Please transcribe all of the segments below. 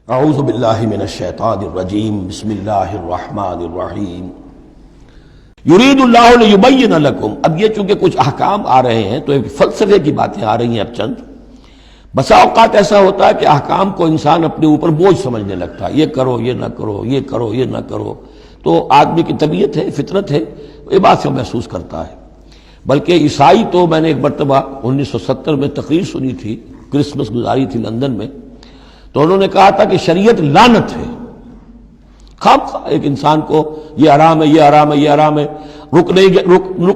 اعوذ باللہ من الشیطان الرجیم بسم اللہ الرحمن الرحیم یرید اللہ لیبین لکم۔ اب یہ چونکہ کچھ احکام آ رہے ہیں تو ایک فلسفے کی باتیں آ رہی ہیں اب چند۔ بسا اوقات ایسا ہوتا ہے کہ احکام کو انسان اپنے اوپر بوجھ سمجھنے لگتا ہے، یہ کرو یہ نہ کرو، یہ کرو یہ نہ کرو، تو آدمی کی طبیعت ہے، فطرت ہے، یہ بات سے محسوس کرتا ہے۔ بلکہ عیسائی تو میں نے ایک مرتبہ 1970 میں تقریر سنی تھی، کرسمس گزاری تھی لندن میں، تو انہوں نے کہا تھا کہ شریعت لعنت ہے۔ خواہ ایک انسان کو یہ حرام ہے، یہ حرام ہے، یہ حرام ہے، رک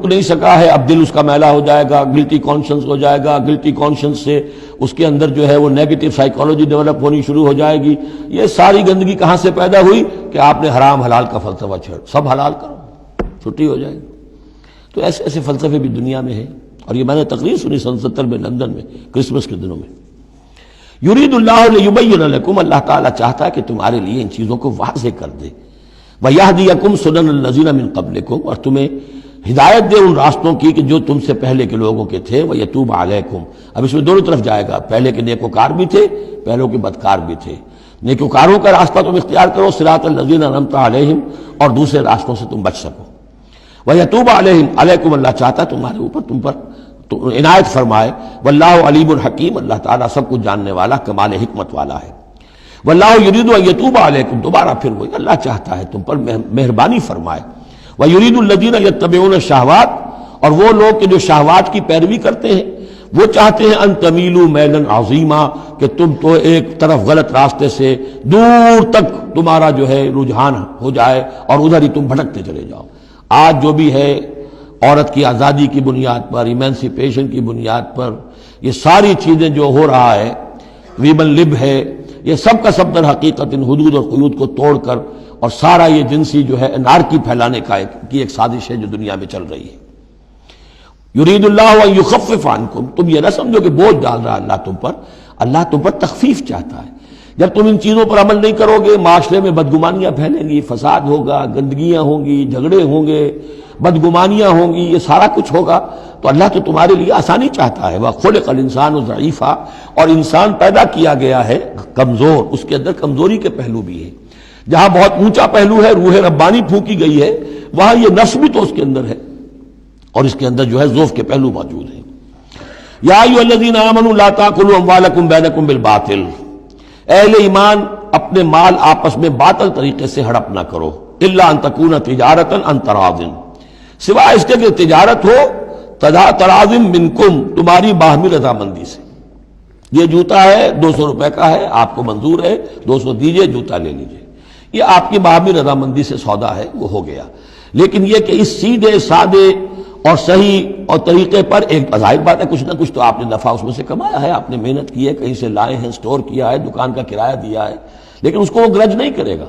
نہیں سکا ہے، اب دل اس کا میلا ہو جائے گا، گلٹی کانشنس ہو جائے گا، گلٹی کانشنس سے اس کے اندر جو ہے وہ نیگیٹو سائیکالوجی ڈیولپ ہونی شروع ہو جائے گی۔ یہ ساری گندگی کہاں سے پیدا ہوئی کہ آپ نے حرام حلال کا فلسفہ چھیڑ، سب حلال کرو، چھٹی ہو جائے گی۔ تو ایسے ایسے فلسفے بھی دنیا میں ہیں، اور یہ میں نے تقریر سنی 1970 میں لندن میں کرسمس کے دنوں میں۔ یرید اللہ لیبین لکم، اللہ تعالیٰ چاہتا ہے کہ تمہارے لیے ان چیزوں کو واضح کر دے۔ وَیَہْدِیَکُمْ سُنَنَ الَّذِینَ مِن قَبْلِکُم، اور تمہیں ہدایت دے ان راستوں کی کہ جو تم سے پہلے کے لوگوں کے تھے۔ وَیَتُوبَ عَلَیکُم، اب اس میں دونوں طرف جائے گا، پہلے کے نیکوکار بھی تھے، پہلوں کے بدکار بھی تھے۔ نیکوکاروں کا راستہ تم اختیار کرو، صراط الذین انعمت علیہم، اور دوسرے راستوں سے تم بچ سکو۔ وَیَتُوبَ عَلیکُم، اللہ چاہتا ہے تمہارے اوپر، تم پر عنایت فرمائے۔ واللہ علیم الحکیم، اللہ تعالیٰ سب کچھ جاننے والا، کمال حکمت والا ہے۔ واللہ یرید ان یتوب علیکم، دوبارہ پھر وہی، اللہ چاہتا ہے تم پر مہربانی فرمائے۔ ویرید الذین یتبعون الشہوات، اور وہ لوگ کہ جو شہوات کی پیروی کرتے ہیں، وہ چاہتے ہیں ان تمیلوا میلا عظیما، کہ تم تو ایک طرف غلط راستے سے دور تک تمہارا جو ہے رجحان ہو جائے اور ادھر ہی تم بھٹکتے چلے جاؤ۔ آج جو بھی ہے عورت کی آزادی کی بنیاد پر، ایمانسیپیشن کی بنیاد پر، یہ ساری چیزیں جو ہو رہا ہے، ویمن لب ہے، یہ سب کا سب در حقیقت ان حدود اور قیود کو توڑ کر، اور سارا یہ جنسی جو ہے انارکی پھیلانے کی ایک سازش ہے جو دنیا میں چل رہی ہے۔ یرید اللہ ان یخفف عنکم، تم یہ نہ سمجھو کہ بوجھ ڈال رہا اللہ تم پر، اللہ تم پر تخفیف چاہتا ہے۔ جب تم ان چیزوں پر عمل نہیں کرو گے، معاشرے میں بدگمانیاں پھیلیں گی، فساد ہوگا، گندگیاں ہوں گی، جھگڑے ہوں گے، بدگمانیاں ہوں گی، یہ سارا کچھ ہوگا، تو اللہ تو تمہارے لیے آسانی چاہتا ہے۔ وَخُلِقَ الْإِنسَانُ ضَعِيفًا، اور انسان پیدا کیا گیا ہے کمزور، اس کے اندر کمزوری کے پہلو بھی ہیں۔ جہاں بہت اونچا پہلو ہے، روح ربانی پھونکی گئی ہے، وہاں یہ نفس بھی تو اس کے اندر ہے، اور اس کے اندر جو ہے ضعف کے پہلو موجود ہیں۔ یا ایھا الذین آمنوا لا تاکلوا اموالکم بینکم بالباطل، اہل ایمان اپنے مال آپس میں باطل طریقے سے ہڑپ نہ کرو، الا ان تکون تجارتا عن تراض، سوائے اس کے کہ تجارت ہو تراض منکم، تمہاری باہمی رضامندی سے۔ یہ جوتا ہے 200 روپے کا ہے، آپ کو منظور ہے، 200 دیجئے، جوتا لے لیجئے، یہ آپ کی باہمی رضامندی سے سودا ہے، وہ ہو گیا۔ لیکن یہ کہ اس سیدھے سادے اور صحیح اور طریقے پر، ایک ظاہر بات ہے کچھ نہ کچھ تو آپ نے نفع اس میں سے کمایا ہے، آپ نے محنت کی ہے، کہیں سے لائے ہیں، سٹور کیا ہے، دکان کا کرایہ دیا ہے، لیکن اس کو وہ گرج نہیں کرے گا۔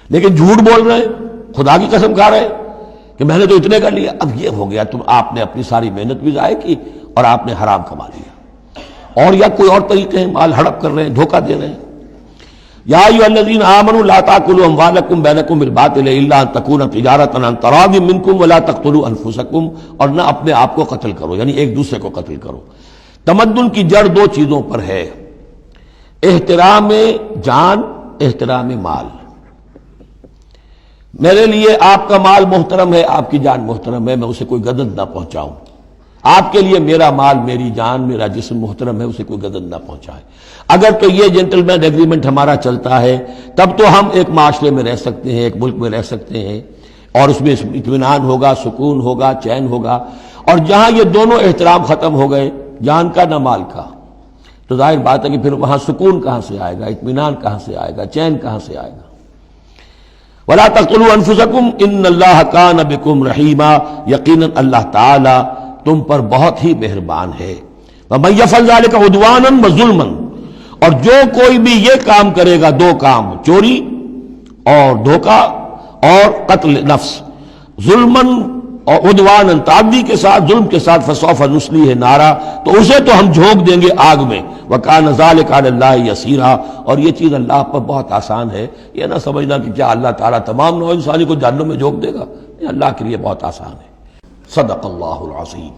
لیکن جھوٹ بول رہے ہیں، خدا کی قسم کھا رہے ہیں کہ میں نے تو اتنے کر لیا، اب یہ ہو گیا، تم آپ نے اپنی ساری محنت بھی ضائع کی اور آپ نے حرام کما لیا۔ اور یا کوئی اور طریقے ہیں، مال ہڑپ کر رہے ہیں، دھوکہ دے رہے ہیں۔ یا ایھا الذین آمنوا لا تاکلوا اموالکم بینکم بالباطل الا ان تکون تجارتا عن تراض منکم ولا تقتلوا انفسکم، اور نہ اپنے آپ کو قتل کرو، یعنی ایک دوسرے کو قتل کرو۔ تمدن کی جڑ دو چیزوں پر ہے، احترام جان، احترام مال۔ میرے لیے آپ کا مال محترم ہے، آپ کی جان محترم ہے، میں اسے کوئی گدن نہ پہنچاؤں۔ آپ کے لیے میرا مال، میری جان، میرا جسم محترم ہے، اسے کوئی گدن نہ پہنچائے۔ اگر تو یہ جنٹل مین ایگریمنٹ ہمارا چلتا ہے، تب تو ہم ایک معاشرے میں رہ سکتے ہیں، ایک ملک میں رہ سکتے ہیں، اور اس میں اطمینان ہوگا، سکون ہوگا، چین ہوگا۔ اور جہاں یہ دونوں احترام ختم ہو گئے، جان کا نہ مال کا، تو ظاہر بات ہے کہ پھر وہاں سکون کہاں سے آئے گا، اطمینان کہاں سے آئے گا، چین کہاں سے آئے گا۔ وَلَا تَقْتُلُوا أَنفُسَكُمْ إِنَّ اللَّهَ كَانَ بِكُمْ رَحِيمًا، یقیناً اللہ تعالی تم پر بہت ہی مہربان ہے۔ وَمَن يَفْعَلْ ذَلِكَ عُدْوَانًا وَظُلْمًا، اور جو کوئی بھی یہ کام کرے گا، دو کام، چوری اور دھوکہ اور قتل نفس، ظلمًا اور عدوانًا، تعدی کے ساتھ، ظلم کے ساتھ، فسوف نصلیہ نارا، تو اسے تو ہم جھونک دیں گے آگ میں۔ وَكَانَ ذَلِكَ عَلَى اللَّهِ يَسِيرًا، اور یہ چیز اللہ پر بہت آسان ہے۔ یہ نہ سمجھنا کہ کیا اللہ تعالیٰ تمام نوع انسانی کو جہنم میں جھونک دے گا، یہ اللہ کے لیے بہت آسان ہے۔ صدق اللہ العظیم۔